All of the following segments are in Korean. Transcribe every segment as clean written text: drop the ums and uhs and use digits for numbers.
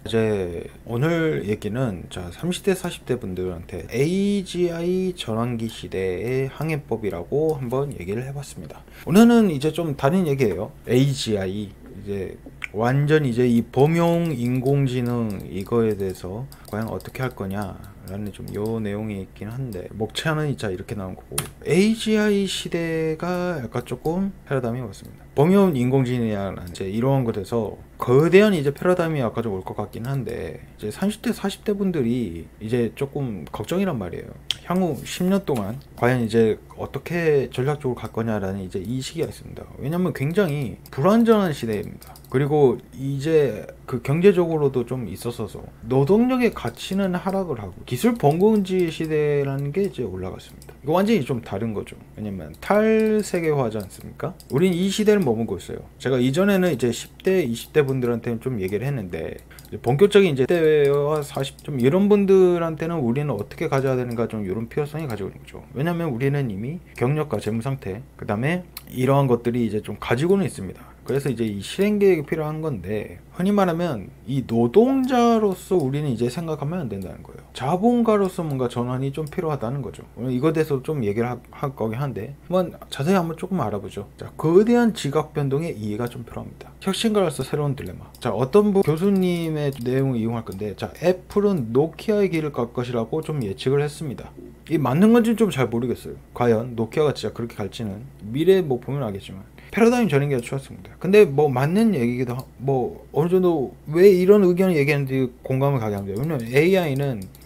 이제 오늘 얘기는 30대 40대 분들한테 AGI 전환기 시대의 항해법이라고 한번 얘기를 해봤습니다. 오늘은 이제 좀 다른 얘기예요. AGI 이제 완전 이제 이 범용 인공지능 이거에 대해서 과연 어떻게 할 거냐 라는 좀 요 내용이 있긴 한데, 목차는 이제 이렇게 나온 거고, AGI 시대가 약간 조금 패러다임이 왔습니다. 범용 인공지능이라는 이제 이런 것에서 거대한 이제 패러다임이 아까 좀 올 것 같긴 한데, 이제 30대 40대 분들이 이제 조금 걱정이란 말이에요. 향후 10년 동안 과연 이제 어떻게 전략적으로 갈 거냐라는 이제 이 시기가 있습니다. 왜냐면 굉장히 불안정한 시대입니다. 그리고 이제 그 경제적으로도 좀 있었어서 노동력의 가치는 하락을 하고 기술 번거운지 시대라는 게 이제 올라갔습니다. 이거 완전히 좀 다른 거죠. 왜냐면 탈세계화지 않습니까? 우린 이 시대를 머물고 있어요. 제가 이전에는 이제 10대 20대 분들한테는 좀 얘기를 했는데, 본격적인 이제 10대와 40 좀 이런 분들한테는 우리는 어떻게 가져야 되는가, 좀 이런 필요성이 가지고 있는 거죠. 왜냐면 우리는 이미 경력과 재무 상태, 그 다음에 이러한 것들이 이제 좀 가지고는 있습니다. 그래서 이제 이 실행 계획이 필요한 건데, 흔히 말하면 이 노동자로서 우리는 이제 생각하면 안 된다는 거예요. 자본가로서 뭔가 전환이 좀 필요하다는 거죠. 오늘 이거에 대해서 좀 얘기를 할 거긴 한데, 한번 자세히 한번 조금 알아보죠. 거대한 지각 변동의 이해가 좀 필요합니다. 혁신가로서 새로운 딜레마. 어떤 교수님의 내용을 이용할 건데, 애플은 노키아의 길을 갈 것이라고 좀 예측을 했습니다. 이 맞는 건지는 좀 잘 모르겠어요. 과연 노키아가 진짜 그렇게 갈지는 미래에 뭐 보면 알겠지만, 패러다임 전환기가 추웠습니다. 근데 뭐 맞는 얘기기도 뭐 어느 정도 왜 이런 의견을 얘기하는지 공감을 가게 합니다.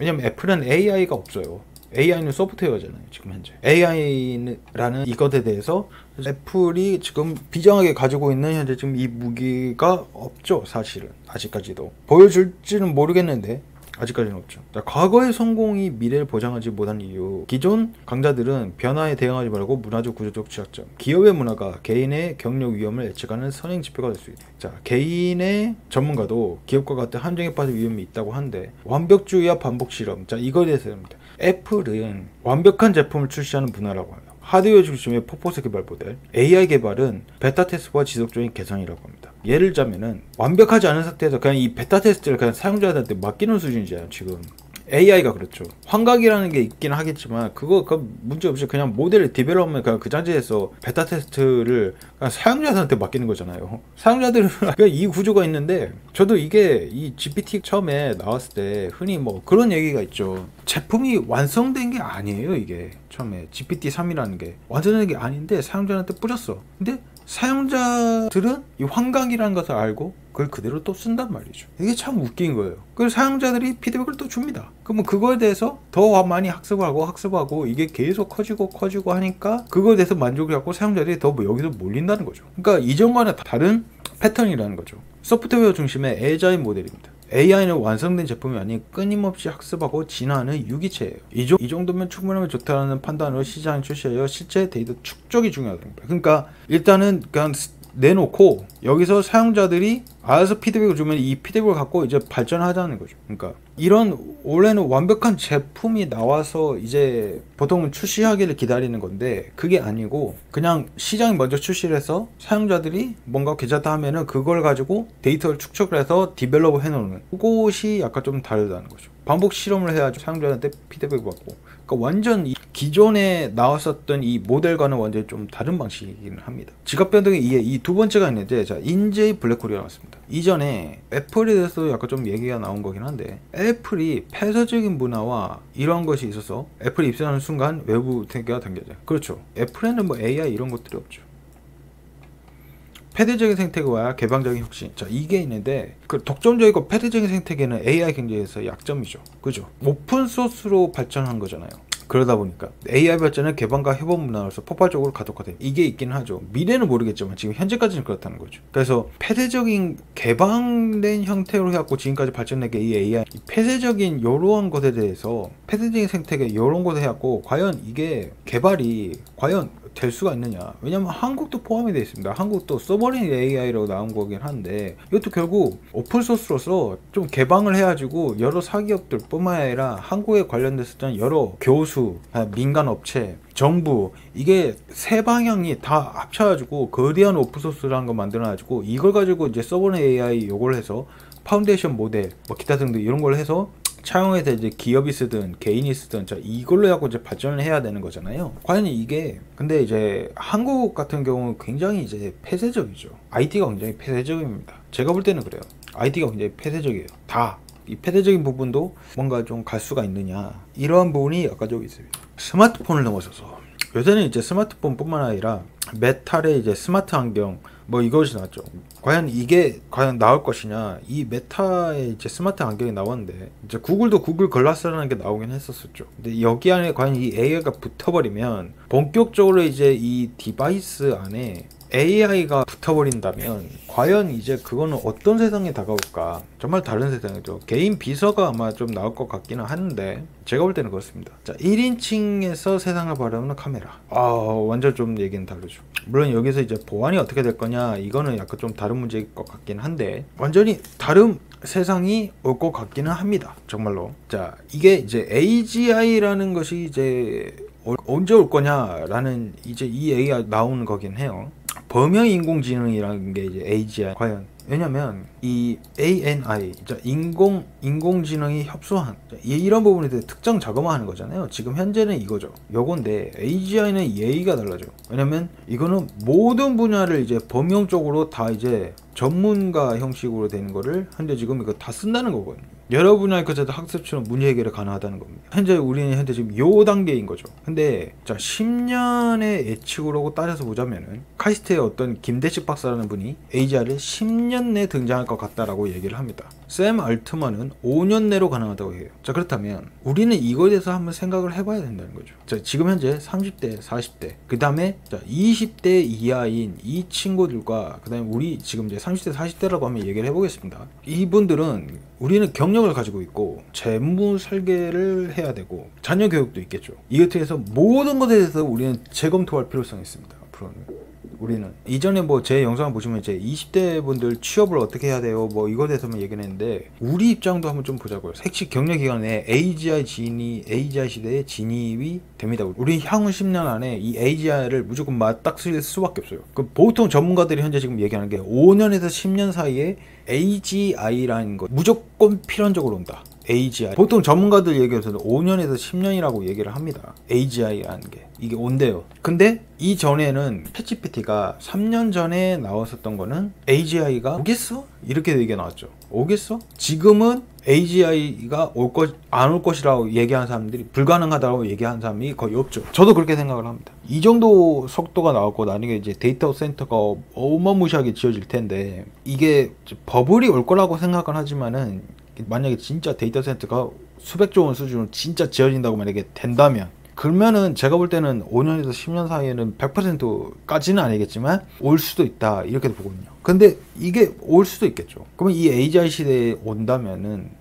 왜냐면 애플은 AI가 없어요. AI는 소프트웨어잖아요. 지금 현재 AI라는 이것에 대해서 애플이 지금 비장하게 가지고 있는 현재 지금 이 무기가 없죠. 사실은 아직까지도 보여줄지는 모르겠는데 아직까지는 없죠. 과거의 성공이 미래를 보장하지 못한 이유. 기존 강자들은 변화에 대응하지 말고 문화적 구조적 취약점. 기업의 문화가 개인의 경력 위험을 예측하는 선행 지표가 될 수 있다. 개인의 전문가도 기업과 같은 함정에 빠질 위험이 있다고 하는데, 완벽주의와 반복 실험. 이거에 대해서입니다. 애플은 완벽한 제품을 출시하는 문화라고 합니다. 하드웨어 중심의 퍼포스 개발 모델, AI 개발은 베타 테스트와 지속적인 개선이라고 합니다. 예를 들자면은 완벽하지 않은 상태에서 그냥 이 베타 테스트를 그냥 사용자들한테 맡기는 수준이잖아요. 지금 AI가 그렇죠. 환각이라는 게 있긴 하겠지만 그거 문제 없이 그냥 모델을 디벨롭하면 그냥 그 장치에서 베타 테스트를 그냥 사용자들한테 맡기는 거잖아요. 사용자들은 그냥 이 구조가 있는데, 저도 이게 이 GPT 처음에 나왔을 때 흔히 뭐 그런 얘기가 있죠. 제품이 완성된 게 아니에요. 이게 처음에 GPT-3이라는 게 완성된 게 아닌데 사용자한테 뿌렸어. 근데 사용자들은 이 환각이라는 것을 알고 그걸 그대로 또 쓴단 말이죠. 이게 참 웃긴 거예요. 그래서 사용자들이 피드백을 또 줍니다. 그러면 그거에 대해서 더 많이 학습하고 이게 계속 커지고 하니까 그거에 대해서 만족을 하고 사용자들이 더 여기서 몰린다는 거죠. 그러니까 이전과는 다른 패턴이라는 거죠. 소프트웨어 중심의 애자인 모델입니다. AI는 완성된 제품이 아닌 끊임없이 학습하고 진화하는 유기체예요. 이 정도면 충분하면 좋다는 판단으로 시장에 출시하여 실제 데이터 축적이 중요하답니다. 그러니까 일단은 그냥 내놓고 여기서 사용자들이 알아서 피드백을 주면 이 피드백을 갖고 이제 발전하자는 거죠. 그러니까 이런 원래는 완벽한 제품이 나와서 이제 보통은 출시하기를 기다리는 건데, 그게 아니고 그냥 시장이 먼저 출시를 해서 사용자들이 뭔가 괜찮다 하면은 그걸 가지고 데이터를 축적을 해서 디벨롭을 해놓는, 그것이 약간 좀 다르다는 거죠. 반복 실험을 해야지 사용자한테 피드백을 받고. 그러니까 완전 기존에 나왔었던 이 모델과는 완전히 좀 다른 방식이긴 합니다. 지각 변동의 이해, 이 두 번째가 있는데, 인재의 블랙홀이 나왔습니다. 이전에 애플에 대해서 약간 좀 얘기가 나온 거긴 한데, 애플이 폐쇄적인 문화와 이런 것이 있어서 애플이 입사하는 순간 외부 세계가 당겨져요. 그렇죠. 애플에는 뭐 AI 이런 것들이 없죠. 폐쇄적인 생태계와 개방적인 혁신. 이게 있는데, 그 독점적이고 폐쇄적인 생태계는 AI 경제에서 약점이죠. 그죠? 오픈 소스로 발전한 거잖아요. 그러다 보니까 AI 발전은 개방과 협업 문화로서 폭발적으로 가속화돼요. 이게 있긴 하죠. 미래는 모르겠지만 지금 현재까지는 그렇다는 거죠. 그래서 폐쇄적인 개방된 형태로 해갖고 지금까지 발전된 게 이 AI, 이 폐쇄적인 요러한 것에 대해서, 폐쇄적인 생태계 요런 것에 해갖고 과연 이게 개발이 과연 될 수가 있느냐. 왜냐면 한국도 포함이 되어 있습니다. 한국도 서버린 AI라고 나온 거긴 한데, 이것도 결국 오픈소스로서 좀 개방을 해가지고 여러 사기업들 뿐만 아니라 한국에 관련됐었던 여러 교수, 민간업체, 정부, 이게 세 방향이 다 합쳐가지고 거대한 오픈소스라는 거 만들어가지고 이걸 가지고 이제 서버린 AI 요걸 해서 파운데이션 모델 뭐 기타 등등 이런 걸 해서 차용해서 이제 기업이 쓰든 개인이 쓰든 자 이걸로 하고 이제 발전을 해야 되는 거잖아요. 과연 이게 근데 이제 한국 같은 경우는 굉장히 이제 폐쇄적이죠. IT가 굉장히 폐쇄적입니다. 제가 볼 때는 그래요. IT가 굉장히 폐쇄적이에요. 다 이 폐쇄적인 부분도 뭔가 좀 갈 수가 있느냐 이러한 부분이 약간 좀 있습니다. 스마트폰을 넘어서서 요새는 이제 스마트폰뿐만 아니라 메탈의 이제 스마트 안경 뭐 이것이 나왔죠. 과연 이게 과연 나올 것이냐. 이 메타의 이제 스마트 안경이 나왔는데 이제 구글도 구글 글라스라는 게 나오긴 했었었죠. 근데 여기 안에 과연 이 AI가 붙어버리면 본격적으로 이제 이 디바이스 안에 AI가 붙어버린다면 과연 이제 그거는 어떤 세상에 다가올까. 정말 다른 세상이죠. 개인 비서가 아마 좀 나올 것 같기는 한데 제가 볼 때는 그렇습니다. 자 1인칭에서 세상을 바라보는 카메라 완전 좀 얘기는 다르죠. 물론 여기서 이제 보안이 어떻게 될 거냐 이거는 약간 좀 다른 문제일 것 같긴 한데 완전히 다른 세상이 올 것 같기는 합니다. 정말로. 자 이게 이제 AGI라는 것이 이제 언제 올 거냐라는 이제 이 얘기가 나오는 거긴 해요. 범용 인공지능이라는 게 이제 AGI 과연 왜냐면 이 ANI 인공지능이 협소한 이런 부분에 대해 특정 작업화하는 거잖아요. 지금 현재는 이거죠. 요건데 AGI는 예의가 달라져. 왜냐면 이거는 모든 분야를 이제 범용적으로 다 이제 전문가 형식으로 되는 거를 현재 지금 이거 다 쓴다는 거거든요. 여러 분야의 것에도 학습처럼 문제 해결이 가능하다는 겁니다. 현재 우리는 현재 지금 요 단계인 거죠. 근데 자 10년의 예측으로 따져서 보자면은 카이스트의 어떤 김대식 박사라는 분이 AGI를 10년 내에 등장할 것 같다라고 얘기를 합니다. 샘 알트만은 5년 내로 가능하다고 해요. 자 그렇다면 우리는 이거에 대해서 한번 생각을 해봐야 된다는 거죠. 자 지금 현재 30대 40대 그 다음에 자 20대 이하인 이 친구들과 그 다음에 우리 지금 이제 30대 40대라고 한번 얘기를 해보겠습니다. 이분들은 우리는 경력을 가지고 있고 재무 설계를 해야 되고 자녀 교육도 있겠죠. 이것에 대해서 모든 것에 대해서 우리는 재검토할 필요성이 있습니다. 앞으로는 우리는 이전에 뭐 제 영상을 보시면 이제 20대 분들 취업을 어떻게 해야 돼요 뭐 이거에 대해서만 얘기는 했는데 우리 입장도 한번 좀 보자고요. 핵심 경력 기간에 AGI 시대에 진입이 됩니다. 우리 향후 10년 안에 이 AGI를 무조건 맞닥뜨릴 수밖에 없어요. 그 보통 전문가들이 현재 지금 얘기하는 게 5년에서 10년 사이에 AGI라는 거 무조건 필연적으로 온다. AGI 보통 전문가들 얘기해서는 5년에서 10년이라고 얘기를 합니다. AGI라는 게 이게 온대요. 근데 이전에는 챗GPT가 3년 전에 나왔었던 거는 AGI가 오겠어? 이렇게 얘기가 나왔죠. 오겠어? 지금은 AGI가 안 올 것이라고 얘기하는 사람들이 불가능하다고 얘기하는 사람이 거의 없죠. 저도 그렇게 생각을 합니다. 이 정도 속도가 나왔고 나중에 이제 데이터 센터가 어마무시하게 지어질 텐데 이게 버블이 올 거라고 생각은 하지만은 만약에 진짜 데이터 센터가 수백조 원 수준으로 진짜 지어진다고 만약에 된다면 그러면은 제가 볼 때는 5년에서 10년 사이에는 100%까지는 아니겠지만 올 수도 있다 이렇게 보거든요. 근데 이게 올 수도 있겠죠. 그러면 이 AGI 시대에 온다면은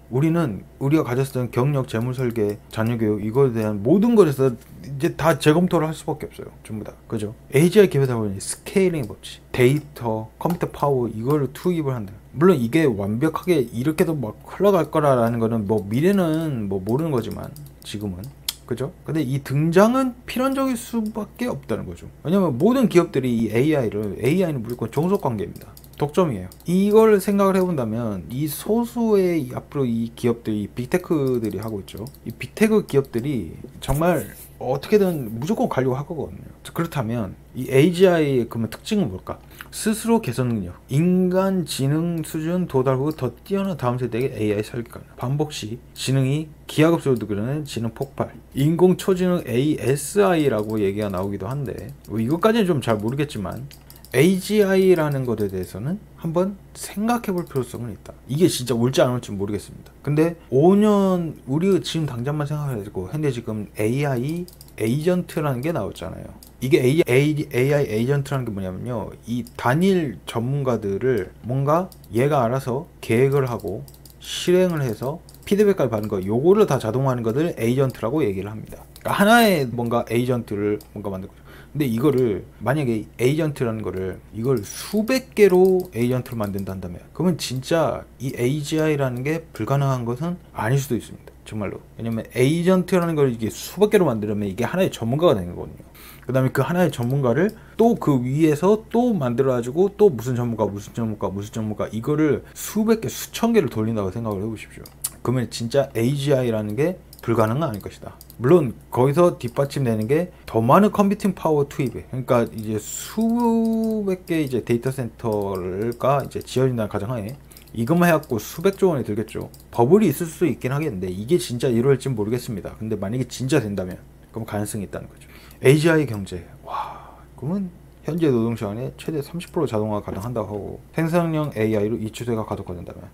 우리가 가졌던 경력, 재무 설계, 자녀 교육 이거에 대한 모든 것에서 이제 다 재검토를 할 수밖에 없어요. 전부 다. 그죠? AGI 기회다 보니 스케일링 법칙, 데이터, 컴퓨터 파워 이거를 투입을 한다. 물론 이게 완벽하게 이렇게도 막 흘러갈 거라는 거는 뭐 미래는 뭐 모르는 거지만 지금은 그죠? 근데 이 등장은 필연적일 수밖에 없다는 거죠. 왜냐면 모든 기업들이 이 AI는 무조건 종속 관계입니다. 독점이에요. 이걸 생각을 해본다면 이 소수의 앞으로 이 기업들이 이 빅테크들이 하고 있죠. 이 빅테크 기업들이 정말 어떻게든 무조건 가려고 할 거거든요. 그렇다면 이 AGI의 그러면 특징은 뭘까? 스스로 개선 능력, 인간 지능 수준 도달 후 더 뛰어난 다음 세대의 AI 설계 가능, 반복 시 지능이 기하급수로 늘어나는 지능 폭발, 인공 초지능 ASI라고 얘기가 나오기도 한데 뭐 이것까지는 좀 잘 모르겠지만 AGI라는 것에 대해서는 한번 생각해 볼 필요성은 있다. 이게 진짜 올지 안 올지 모르겠습니다. 근데 5년 우리 지금 당장만 생각해가지고 현재 지금 AI 에이전트라는 게 나왔잖아요. 이게 AI 에이전트라는 게 뭐냐면요, 이 단일 전문가들을 뭔가 얘가 알아서 계획을 하고 실행을 해서 피드백까지 받는 거, 요거를 다 자동화하는 것을 에이전트라고 얘기를 합니다. 그러니까 하나의 뭔가 에이전트를 뭔가 만든 거죠. 근데 이거를 만약에 에이전트라는 거를 이걸 수백 개로 에이전트를 만든다 한다면 그러면 진짜 이 AGI라는 게 불가능한 것은 아닐 수도 있습니다. 정말로. 왜냐면 에이전트라는 걸 이게 수백 개로 만들면 이게 하나의 전문가가 되는 거거든요. 그 다음에 그 하나의 전문가를 또 그 위에서 또 만들어가지고 또 무슨 전문가 이거를 수백 개 수천 개를 돌린다고 생각을 해보십시오. 그러면 진짜 AGI라는 게 불가능은 아닐 것이다. 물론 거기서 뒷받침되는 게 더 많은 컴퓨팅 파워 투입에, 그러니까 이제 수백 개 이제 데이터 센터가 이제 지어진다는 가정하에 이것만 해갖고 수백조 원이 들겠죠. 버블이 있을 수 있긴 하겠는데 이게 진짜 이루어질지 모르겠습니다. 근데 만약에 진짜 된다면 그럼 가능성이 있다는 거죠. AGI 경제, 와, 그러면 현재 노동시간에 최대 30% 자동화가 가능한다고 하고 생성형 AI로 이 추세가 가속화된다면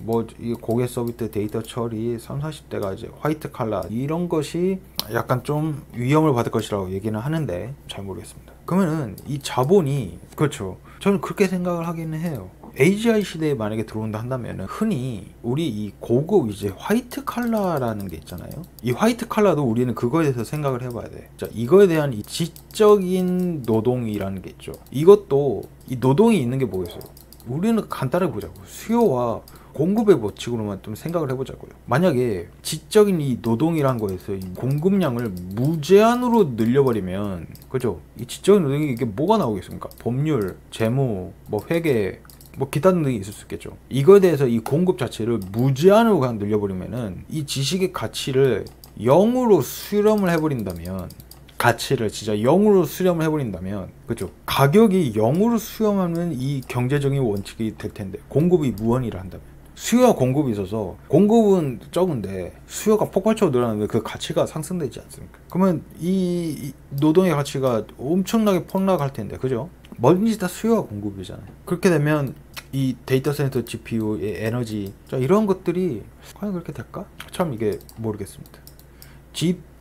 뭐 이 고객 서비스 데이터 처리 30-40대가 이제 화이트 칼라 이런 것이 약간 좀 위험을 받을 것이라고 얘기는 하는데 잘 모르겠습니다. 그러면은 이 자본이, 그렇죠, 저는 그렇게 생각을 하기는 해요. AGI 시대에 만약에 들어온다 한다면 흔히 우리 이 고급 이제 화이트 칼라라는 게 있잖아요. 이 화이트 칼라도 우리는 그거에 대해서 생각을 해봐야 돼. 자, 이거에 대한 이 지적인 노동이라는 게 있죠. 이것도 이 노동이 있는 게 뭐겠어요? 우리는 간단하게 보자고. 수요와 공급의 법칙으로만 좀 생각을 해보자고요. 만약에 지적인 이 노동이란 거에서 이 공급량을 무제한으로 늘려버리면, 그죠? 이 지적인 노동이 이게 뭐가 나오겠습니까? 법률, 재무, 뭐 회계, 뭐 기타 등등이 있을 수 있겠죠. 이거에 대해서 이 공급 자체를 무제한으로 그냥 늘려버리면은 이 지식의 가치를 0으로 수렴을 해버린다면, 가치를 진짜 0으로 수렴을 해버린다면, 그죠? 가격이 0으로 수렴하면 이 경제적인 원칙이 될 텐데, 공급이 무한이라 한다면, 수요와 공급이 있어서 공급은 적은데 수요가 폭발적으로 늘어나는데 그 가치가 상승되지 않습니까? 그러면 이 노동의 가치가 엄청나게 폭락할 텐데, 그죠? 뭐든지 다 수요와 공급이잖아요. 그렇게 되면 이 데이터 센터 GPU의 에너지, 자, 이런 것들이 과연 그렇게 될까? 참 이게 모르겠습니다.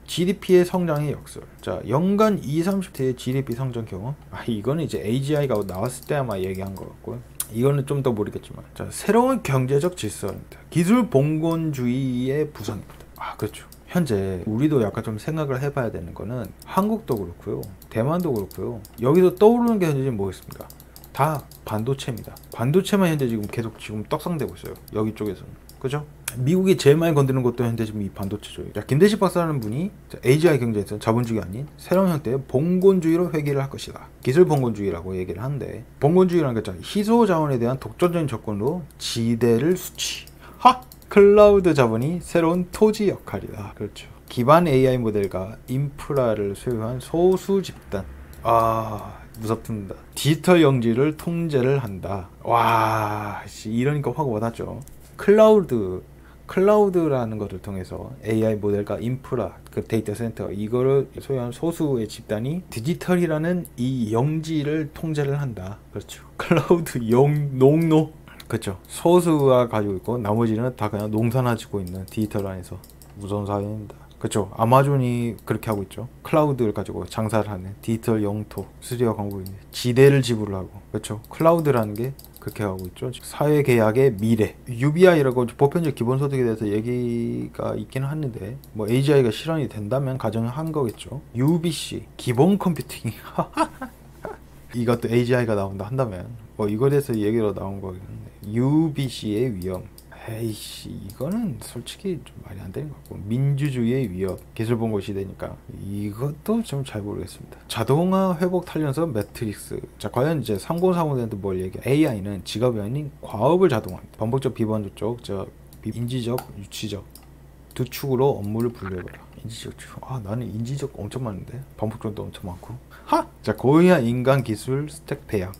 GDP의 성장의 역설. 자, 연간 20-30대의 GDP 성장 경험. 이거는 이제 AGI가 나왔을 때 아마 얘기한 것 같고요. 이거는 좀 더 모르겠지만, 자, 새로운 경제적 질서입니다. 기술 봉건주의의 부상입니다. 그렇죠. 현재 우리도 약간 좀 생각을 해봐야 되는 거는 한국도 그렇고요, 대만도 그렇고요. 여기서 떠오르는 게 현재 뭐겠습니까? 다 반도체입니다. 반도체만 현재 지금 계속 지금 떡상되고 있어요. 여기 쪽에서는. 그죠? 미국이 제일 많이 건드는 것도 현재 지금 이 반도체죠. 자, 김대식 박사라는 분이 AGI 경제에서 자본주의 아닌 새로운 형태의 봉건주의로 회귀를 할 것이다. 기술 봉건주의라고 얘기를 하는데, 봉건주의라는 게 희소 자원에 대한 독점적인 접근으로 지대를 수취. 클라우드 자본이 새로운 토지 역할이다. 그렇죠. 기반 AI 모델과 인프라를 소유한 소수 집단. 무섭습니다. 디지털 영지를 통제를 한다. 와, 이러니까 확 와닿죠. 클라우드라는 것을 통해서 AI 모델과 인프라, 그 데이터 센터, 이거를 소유한 소수의 집단이 디지털이라는 이 영지를 통제를 한다. 그렇죠. 클라우드 농노. 그렇죠. 소수가 가지고 있고 나머지는 다 그냥 농사나 짓고 있는 디지털 안에서 무서운 사회입니다. 그렇죠. 아마존이 그렇게 하고 있죠. 클라우드를 가지고 장사를 하는 디지털 영토, 수리와 광고, 지대를 지불을 하고. 그렇죠. 클라우드라는 게 그렇게 하고 있죠. 사회계약의 미래, UBI라고 보편적 기본소득에 대해서 얘기가 있기는 하는데, 뭐 AGI가 실현이 된다면 가정한 거겠죠. UBC, 기본 컴퓨팅. 이것도 AGI가 나온다 한다면 뭐 이거에 대해서 얘기로 나온 거긴 한데, UBC의 위험. 에이씨, 이거는 솔직히 좀 말이 안 되는 것 같고, 민주주의의 위협, 기술봉고 시대니까 이것도 좀 잘 모르겠습니다. 자동화 회복 탄련서 매트릭스. 자, 과연 이제 3030한테 뭘 얘기해? AI는 직업이 아닌 과업을 자동화합니다. 반복적, 비반복적, 인지적, 유치적 두 축으로 업무를 분류해봐라. 인지적, 나는 인지적 엄청 많은데 반복적도 엄청 많고. 자, 고유한 인간 기술 스택 배양,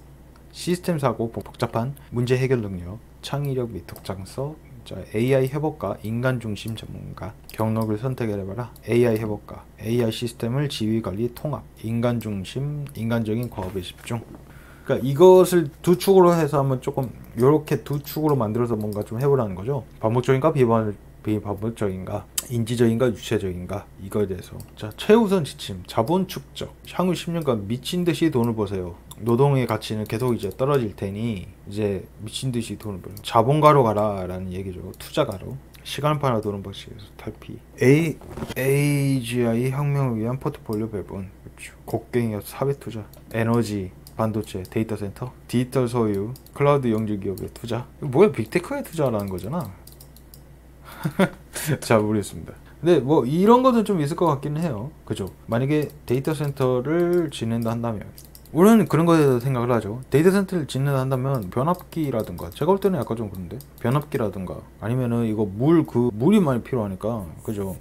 시스템 사고, 복잡한 문제 해결 능력, 창의력 및 독창성. 자, AI 협업가, 인간 중심 전문가, 경력을 선택해봐라. AI 협업가, AI 시스템을 지휘 관리 통합, 인간 중심, 인간적인 과업에 집중. 그러니까 이것을 두 축으로 해서 한번 조금 요렇게 두 축으로 만들어서 뭔가 좀 해보라는 거죠. 반복적인가 비반복적인가, 인지적인가 유체적인가, 이거에 대해서. 자, 최우선 지침, 자본 축적. 향후 10년간 미친 듯이 돈을 버세요. 노동의 가치는 계속 이제 떨어질 테니 이제 미친 듯이 돈을 벌. 자본가로 가라라는 얘기죠. 투자가로. 시간 팔아 도는 방식에서 탈피. AGI 혁명을 위한 포트폴리오 배분. 그렇죠. 곡괭이와 사회 투자, 에너지, 반도체, 데이터 센터, 디지털 소유, 클라우드 영지 기업에 투자. 뭐야, 빅테크에 투자라는 거잖아. 잘 모르겠습니다. 근데 뭐 이런 것은 좀 있을 것 같기는 해요. 그죠? 만약에 데이터 센터를 짓는다 한다면 우리는 그런 거에 대해서 생각을 하죠. 데이터 센터를 짓는다 한다면 변압기라든가, 제가 볼 때는 약간 좀 그런데 변압기라든가 아니면은 이거 물이 많이 필요하니까, 그죠?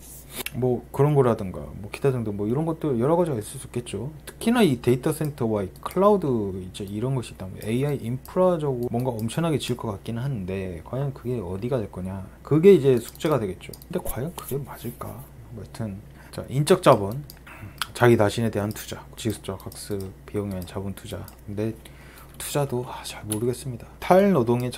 뭐 그런 거라든가 뭐 기타 등등 뭐 이런 것도 여러 가지가 있을 수 있겠죠. 특히나 이 데이터 센터와 이 클라우드 이제 이런 것이 있다면 AI 인프라적으로 뭔가 엄청나게 지을 것 같기는 한데, 과연 그게 어디가 될 거냐, 그게 이제 숙제가 되겠죠. 근데 과연 그게 맞을까? 뭐 여튼 자, 인적 자본, 자기 자신에 대한 투자, 지속적 학습, 비용에 대한 자본 투자. 근데 투자도 잘 모르겠습니다. 탈노동의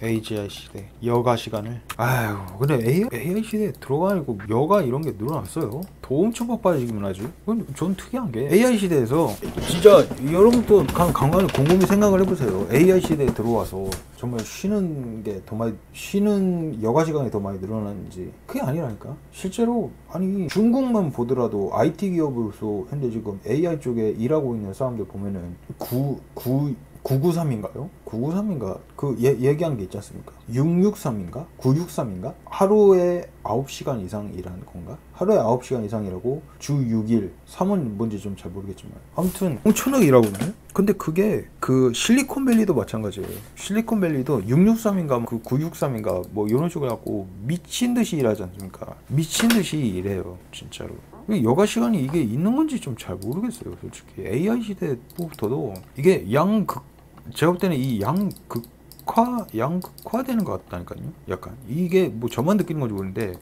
AGI 시대, 여가 시간을, 아유 근데 AI 시대에 들어가고 여가 이런 게 늘어났어요. 더 엄청 바빠지기만 하지. 전 특이한 게 AI 시대에서 진짜 여러분도 간간히 곰곰이 생각을 해보세요. AI 시대에 들어와서 정말 쉬는 게 더 많이, 쉬는 여가 시간이 더 많이 늘어났는지, 그게 아니라니까. 실제로 아니 중국만 보더라도 IT 기업으로서 현재 지금 AI 쪽에 일하고 있는 사람들 보면은 993인가요? 993인가? 그 얘기한 게 있지 않습니까? 663인가? 963인가? 하루에 9시간 이상 일하는 건가? 하루에 9시간 이상 일하고 주 6일, 3은 뭔지 좀 잘 모르겠지만 아무튼 엄청나게 일하고 있네? 근데 그게 그 실리콘밸리도 마찬가지예요. 실리콘밸리도 663인가 그 963인가 뭐 이런 식으로 갖고 미친 듯이 일하지 않습니까? 미친 듯이 일해요, 진짜로. 여가 시간이 이게 있는 건지 좀 잘 모르겠어요, 솔직히. AI 시대부터도 이게 제가 볼 때는 이 양극화되는 것 같다니까요. 약간 이게 뭐 저만 느끼는 건지 모르는데,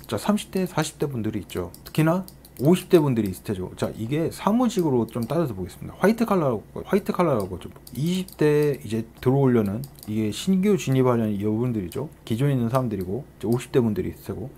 자 30대 40대 분들이 있죠. 특히나 50대 분들이 있을 테죠. 자 이게 사무직으로 좀 따져서 보겠습니다. 화이트 칼라라고 좀 20대 이제 들어오려는, 이게 신규 진입하려는 이분들이죠. 기존에 있는 사람들이고 이제 50대 분들이 있을 테고,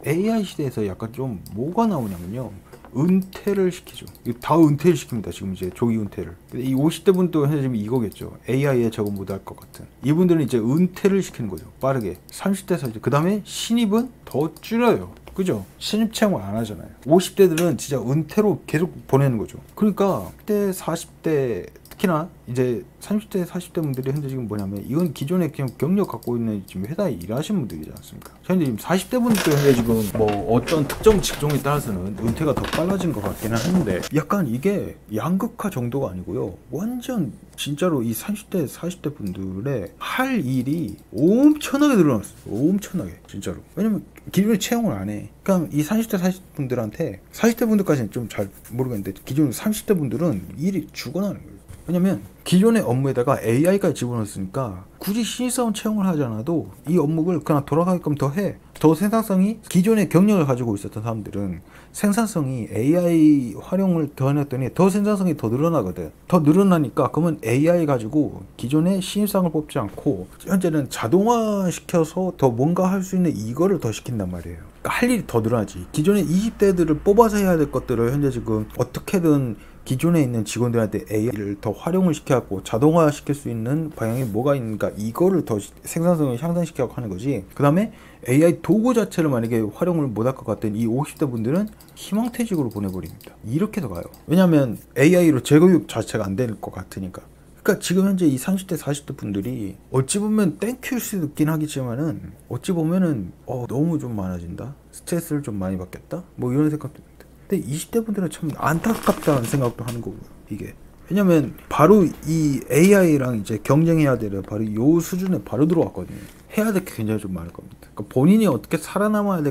AI 시대에서 약간 좀 뭐가 나오냐면요, 은퇴를 시키죠. 다 은퇴를 시킵니다. 지금 이제 조기 은퇴를. 근데 이 50대 분도 현재 지금 이거겠죠. AI에 적응 못할 것 같은. 이분들은 이제 은퇴를 시키는 거죠. 빠르게. 30대, 40대. 그 다음에 신입은 더 줄여요. 그죠? 신입 채용 안 하잖아요. 50대들은 진짜 은퇴로 계속 보내는 거죠. 그러니까 10대, 40대, 특히나 이제 30대, 40대 분들이 현재 지금 뭐냐면, 이건 기존에 그냥 경력 갖고 있는 지금 회사에 일하신 분들이지 않습니까? 현재 지금 40대 분들 현재 지금 뭐 어떤 특정 직종에 따라서는 은퇴가 더 빨라진 것 같기는 한데, 약간 이게 양극화 정도가 아니고요, 완전 진짜로 이 30대, 40대 분들의 할 일이 엄청나게 늘어났어요. 엄청나게, 진짜로. 왜냐면 기존에 채용을 안 해. 그러니까 이 30대, 40대 분들한테, 40대 분들까지는 좀 잘 모르겠는데, 기존 30대 분들은 일이 죽어나는 거예요. 왜냐면 기존의 업무에다가 AI가 집어넣었으니까 굳이 신입사원 채용을 하지 않아도 이 업무를 그냥 돌아가게끔 더 해. 더 생산성이, 기존의 경력을 가지고 있었던 사람들은 생산성이 AI 활용을 더 해놨더니 더 생산성이 더 늘어나거든. 더 늘어나니까 그러면 AI 가지고 기존의 신입사원을 뽑지 않고 현재는 자동화 시켜서 더 뭔가 할 수 있는 이거를 더 시킨단 말이에요. 그러니까 할 일이 더 늘어나지. 기존의 20대들을 뽑아서 해야 될 것들을 현재 지금 어떻게든 기존에 있는 직원들한테 AI를 더 활용을 시켜갖고 자동화 시킬 수 있는 방향이 뭐가 있는가, 이거를 더 생산성을 향상시켜갖고 하는 거지. 그 다음에 AI 도구 자체를 만약에 활용을 못할 것 같은 이 50대 분들은 희망퇴직으로 보내버립니다. 이렇게 더 가요. 왜냐면 AI로 재교육 자체가 안 될 것 같으니까. 그러니까 지금 현재 이 30대 40대 분들이 어찌 보면 땡큐일 수도 있긴 하겠지만은, 어찌 보면은 너무 좀 많아진다, 스트레스를 좀 많이 받겠다, 뭐 이런 생각도. 근데 20대 분들은 참 안타깝다는 생각도 하는 거고요, 이게. 왜냐면 바로 이 AI랑 이제 경쟁해야 되는 바로 요 수준에 바로 들어왔거든요. 해야 될 게 굉장히 좀 많을 겁니다. 그러니까 본인이 어떻게 살아남아야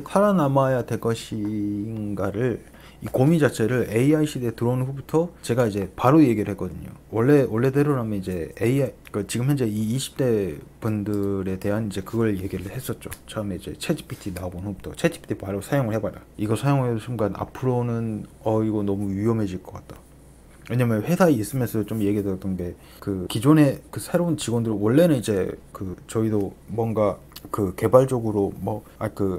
될 것인가를, 이 고민 자체를 AI 시대에 들어온 후부터 제가 이제 바로 얘기를 했거든요. 원래대로라면 이제 AI, 그러니까 지금 현재 이 20대 분들에 대한 이제 그걸 얘기를 했었죠. 처음에 이제 챗GPT 나온 후부터 챗GPT 바로 사용을 해봐라. 이거 사용하는 순간 앞으로는 이거 너무 위험해질 것 같다. 왜냐면 회사에 있으면서 좀 얘기 들었던 게, 그 기존의 그 새로운 직원들, 원래는 이제 그 저희도 뭔가 그 개발적으로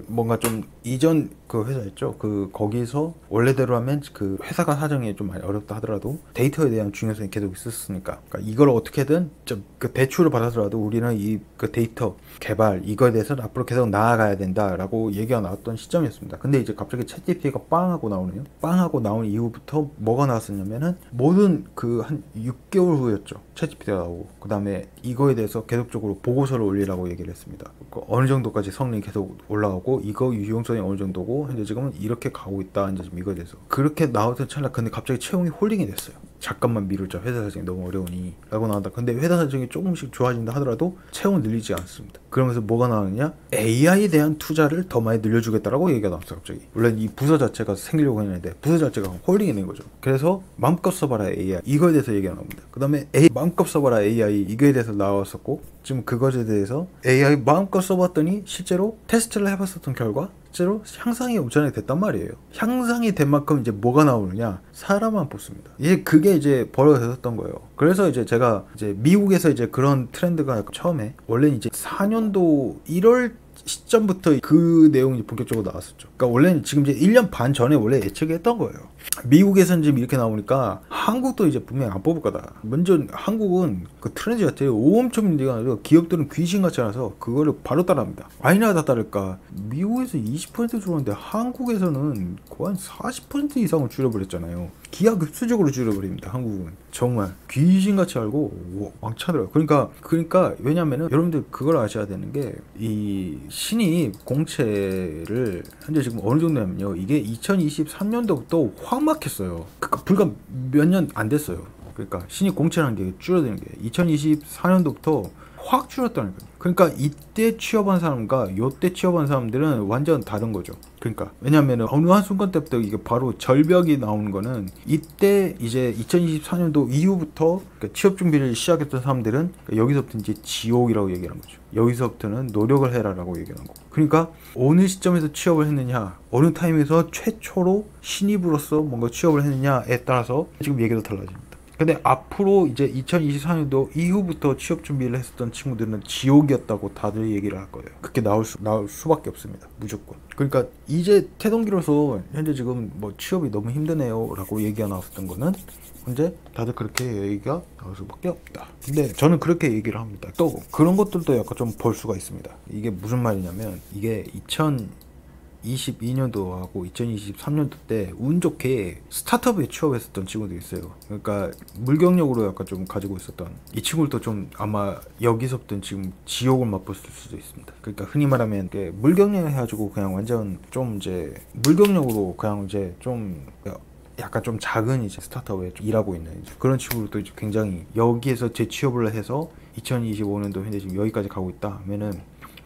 뭔가 좀 이전 그 회사였죠. 그 거기서 원래대로 하면 그 회사가 사정이 좀 많이 어렵다 하더라도 데이터에 대한 중요성이 계속 있었으니까, 그러니까 이걸 어떻게든 좀 그 대출을 받아서라도 우리는 이 그 데이터 개발 이거에 대해서 앞으로 계속 나아가야 된다라고 얘기가 나왔던 시점이었습니다. 근데 이제 갑자기 챗GPT가 빵 하고 나오네요. 빵 하고 나온 이후부터 뭐가 나왔었냐면은, 모든 그 한 6개월 후였죠. 챗GPT가 나오고, 그 다음에 이거에 대해서 계속적으로 보고서를 올리라고 얘기를 했습니다. 어느 정도까지 성능이 계속 올라가고 이거 유용성이 어느 정도고 현재 지금은 이렇게 가고 있다. 이제 지금 이거에 대해서 그렇게 나오던 찰나 근데 갑자기 채용이 홀딩이 됐어요. 잠깐만 미루자. 회사 사정이 너무 어려우니 라고 나온다. 근데 회사 사정이 조금씩 좋아진다 하더라도 채용 늘리지 않습니다. 그러면서 뭐가 나오느냐? AI에 대한 투자를 더 많이 늘려주겠다라고 얘기가 나왔어요. 갑자기. 원래 이 부서 자체가 생기려고 했는데 부서 자체가 홀딩이 된 거죠. 그래서 마음껏 써봐라 AI 이거에 대해서 얘기가 나옵니다. 그 다음에 마음껏 써봐라 AI 이거에 대해서 나왔었고 지금 그것에 대해서 AI 마음껏 써봤더니 실제로 테스트를 해봤었던 결과 실제로 향상이 엄청나게 됐단 말이에요. 향상이 된 만큼 이제 뭐가 나오느냐? 사람만 뽑습니다. 이제 그게 이제 벌어졌던 거예요. 그래서 이제 제가 이제 미국에서 이제 그런 트렌드가 처음에 원래 이제 4년도 1월 시점부터 그 내용이 본격적으로 나왔었죠. 그러니까 원래는 지금 이제 1년 반 전에 원래 예측했던 거예요. 미국에서는 지금 이렇게 나오니까 한국도 이제 분명히 안 뽑을 거다. 먼저 한국은 그 트렌드 자체가 오염점인데가 아니라 기업들은 귀신같이 나서 그거를 바로 따라합니다. 아니나 다 따를까. 미국에서 20% 줄었는데 한국에서는 거의 40% 이상을 줄여버렸잖아요. 기하급수적으로 줄여버립니다. 한국은 정말 귀신같이 알고 왕차더라고요. 그러니까 왜냐면은 여러분들 그걸 아셔야 되는 게 이 신입 공채를 현재 지금 어느 정도냐면요. 이게 2023년도부터 확 막혔어요. 그러니까 불과 몇 년 안 됐어요. 그러니까 신입 공채라는 게 줄어드는 게 2024년도부터 확 줄었다는 거예요. 그러니까 이때 취업한 사람과 요때 취업한 사람들은 완전 다른 거죠. 그러니까 왜냐면은 어느 한순간 때부터 이게 바로 절벽이 나오는 거는 이때 이제 2024년도 이후부터 그러니까 취업 준비를 시작했던 사람들은 그러니까 여기서부터 이제 지옥이라고 얘기하는 거죠. 여기서부터는 노력을 해라라고 얘기하는 거고. 그러니까 어느 시점에서 취업을 했느냐, 어느 타임에서 최초로 신입으로서 뭔가 취업을 했느냐에 따라서 지금 얘기도 달라집니다. 근데 앞으로 이제 2024년도 이후부터 취업 준비를 했었던 친구들은 지옥이었다고 다들 얘기를 할 거예요. 그렇게 나올 수밖에 없습니다. 무조건. 그러니까 이제 태동기로서 현재 지금 뭐 취업이 너무 힘드네요 라고 얘기가 나왔었던 거는 현재 다들 그렇게 얘기가 나올 수밖에 없다. 근데 저는 그렇게 얘기를 합니다. 또 그런 것들도 약간 좀 볼 수가 있습니다. 이게 무슨 말이냐면 이게 2022년도하고 2023년도 때 운 좋게 스타트업에 취업했었던 친구들이 있어요. 그러니까 물경력으로 약간 좀 가지고 있었던 이 친구들도 좀 아마 여기서부터 지금 지옥을 맛볼 수도 있습니다. 그러니까 흔히 말하면 물경력 해가지고 그냥 완전 좀 이제 물경력으로 그냥 이제 좀 약간 좀 작은 이제 스타트업에 일하고 있는 그런 친구들도 이제 굉장히 여기에서 재취업을 해서 2025년도 현재 지금 여기까지 가고 있다 하면은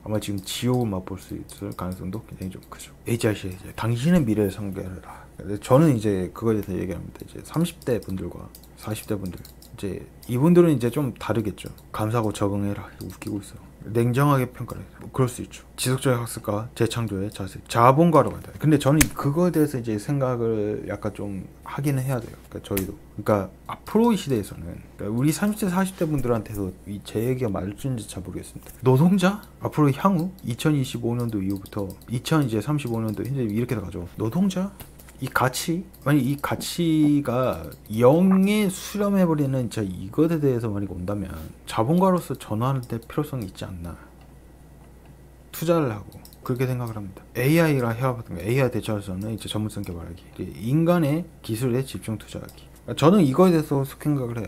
아마 지금 지옥을 맛볼 수 있을 가능성도 굉장히 좀 크죠. HRC 이제 당신의 미래를 상대하라. 저는 이제 그거에 대해서 얘기합니다. 이제 30대 분들과 40대 분들 이제 이분들은 이제 좀 다르겠죠. 감사하고 적응해라. 웃기고 있어. 냉정하게 평가를 해라. 뭐 그럴 수 있죠. 지속적인 학습과 재창조의 자세, 자본가로 가야 돼. 근데 저는 그거에 대해서 이제 생각을 약간 좀 하기는 해야 돼요. 그러니까 저희도. 그러니까 앞으로의 시대에서는 그러니까 우리 30대 40대 분들한테도 제 얘기가 맞을지 잘 모르겠습니다. 노동자 앞으로 향후 2025년도 이후부터 2035년도 현재 이렇게 나가죠. 노동자 이 가치 만약 이 가치가 0에 수렴해버리는 자 이것에 대해서 만약 온다면 자본가로서 전환할 때 필요성이 있지 않나 투자를 하고 그렇게 생각을 합니다. AI랑 해와봤던 AI 대처에서는 이제 전문성 개발하기 인간의 기술에 집중 투자하기 저는 이거에 대해서 생각을 해요.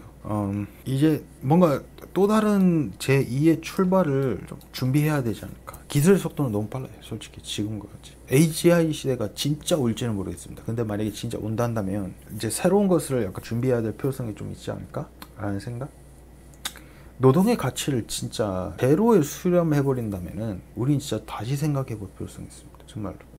이제 뭔가 또 다른 제2의 출발을 좀 준비해야 되지 않을까. 기술 속도는 너무 빨라요. 솔직히 지금과 같이. AGI 시대가 진짜 올지는 모르겠습니다. 근데 만약에 진짜 온다 한다면 이제 새로운 것을 약간 준비해야 될 필요성이 좀 있지 않을까? 라는 생각? 노동의 가치를 진짜 제로에 수렴해버린다면은 우린 진짜 다시 생각해볼 필요성이 있습니다. 정말로.